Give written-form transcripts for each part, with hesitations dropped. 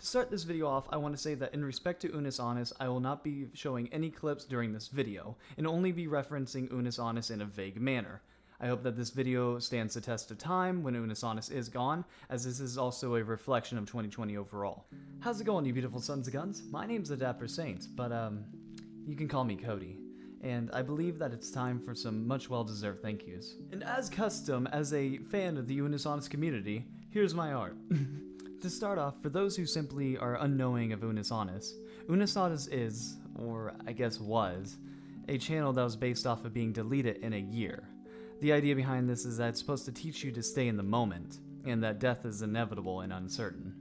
To start this video off, I want to say that in respect to Annus, I will not be showing any clips during this video, and only be referencing Annus in a vague manner. I hope that this video stands the test of time when Annus is gone, as this is also a reflection of 2020 overall. How's it going, you beautiful sons of guns? My name's the Dapper Saint, but you can call me Cody. And I believe that it's time for some much well-deserved thank yous. And as custom, as a fan of the Annus community, here's my art. To start off, for those who simply are unknowing of Annus is, or I guess was, a channel that was based off of being deleted in a year. The idea behind this is that it's supposed to teach you to stay in the moment, and that death is inevitable and uncertain.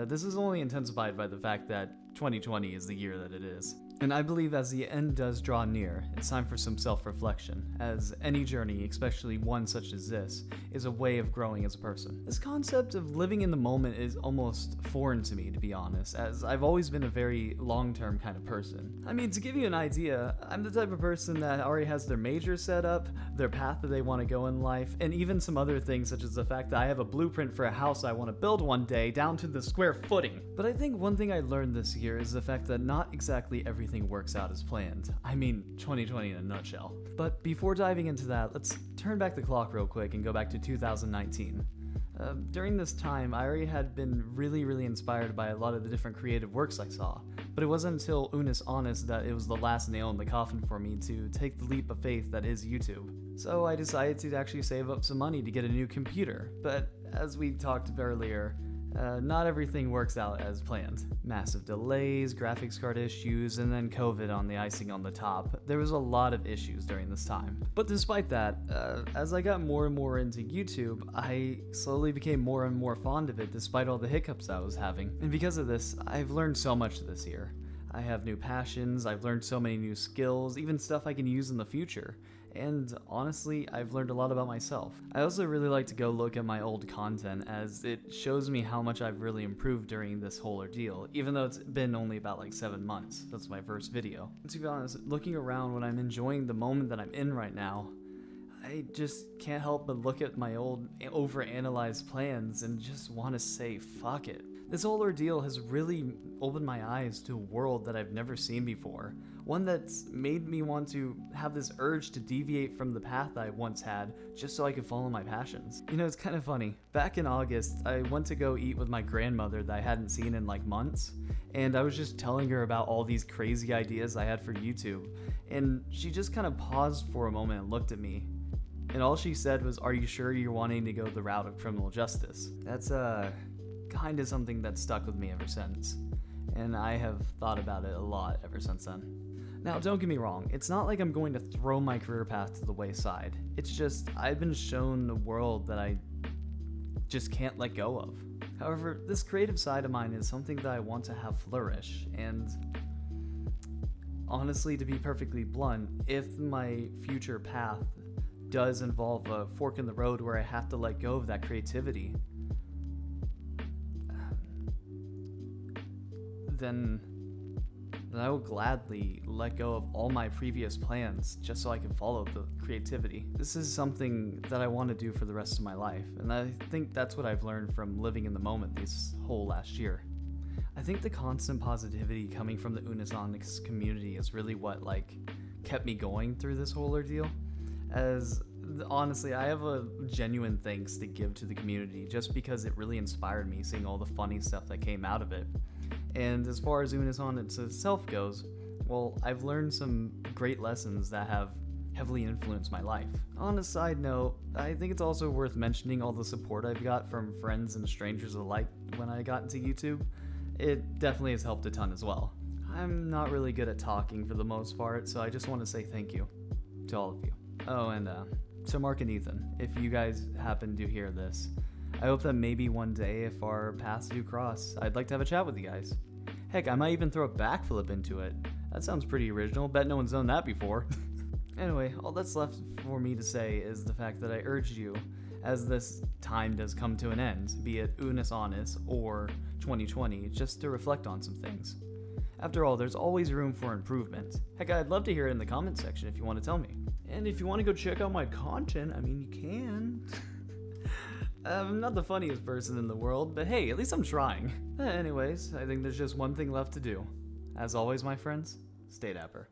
This is only intensified by the fact that 2020 is the year that it is. And I believe as the end does draw near, it's time for some self-reflection, as any journey, especially one such as this, is a way of growing as a person. This concept of living in the moment is almost foreign to me, to be honest, as I've always been a very long-term kind of person. I mean, to give you an idea, I'm the type of person that already has their major set up, their path that they want to go in life, and even some other things such as the fact that I have a blueprint for a house I want to build one day, down to the square footing. But I think one thing I learned this year is the fact that not exactly everything works out as planned. I mean, 2020 in a nutshell. But before diving into that, let's turn back the clock real quick and go back to 2019. During this time, I already had been really inspired by a lot of the different creative works I saw, but it wasn't until Annus that it was the last nail in the coffin for me to take the leap of faith that is YouTube. So I decided to actually save up some money to get a new computer, but as we talked earlier, not everything works out as planned. Massive delays, graphics card issues, and then COVID on the icing on the top. There was a lot of issues during this time. But despite that, as I got more and more into YouTube, I slowly became more and more fond of it despite all the hiccups I was having. And because of this, I've learned so much this year. I have new passions, I've learned so many new skills, even stuff I can use in the future. And honestly, I've learned a lot about myself. I also really like to go look at my old content, as it shows me how much I've really improved during this whole ordeal, even though it's been only about like 7 months. That's my first video. And to be honest, looking around when I'm enjoying the moment that I'm in right now, I just can't help but look at my old overanalyzed plans and just want to say fuck it. This whole ordeal has really opened my eyes to a world that I've never seen before. One that's made me want to have this urge to deviate from the path I once had just so I could follow my passions. You know, it's kind of funny. Back in August, I went to go eat with my grandmother that I hadn't seen in like months, and I was just telling her about all these crazy ideas I had for YouTube, and she just kind of paused for a moment and looked at me. And all she said was, "Are you sure you're wanting to go the route of criminal justice?" That's kind of something that stuck with me ever since, and I have thought about it a lot ever since then. Now, don't get me wrong, it's not like I'm going to throw my career path to the wayside. It's just, I've been shown a world that I just can't let go of. However, this creative side of mine is something that I want to have flourish, and honestly, to be perfectly blunt, if my future path does involve a fork in the road where I have to let go of that creativity, then I will gladly let go of all my previous plans just so I can follow the creativity. This is something that I want to do for the rest of my life, and I think that's what I've learned from living in the moment this whole last year. I think the constant positivity coming from the Annus community is really what kept me going through this whole ordeal, as honestly, I have a genuine thanks to give to the community just because it really inspired me seeing all the funny stuff that came out of it. And as far as Annus itself goes, well, I've learned some great lessons that have heavily influenced my life. On a side note, I think it's also worth mentioning all the support I've got from friends and strangers alike when I got into YouTube. It definitely has helped a ton as well. I'm not really good at talking for the most part, so I just want to say thank you to all of you. Oh, and to Mark and Ethan, if you guys happen to hear this, I hope that maybe one day, if our paths do cross, I'd like to have a chat with you guys. Heck, I might even throw a backflip into it. That sounds pretty original, bet no one's done that before. Anyway, all that's left for me to say is the fact that I urge you, as this time does come to an end, be it Annus or 2020, just to reflect on some things. After all, there's always room for improvement. Heck, I'd love to hear it in the comment section if you want to tell me. And if you want to go check out my content, I mean, you can. I'm not the funniest person in the world, but hey, at least I'm trying. Anyways, I think there's just one thing left to do. As always, my friends, stay dapper.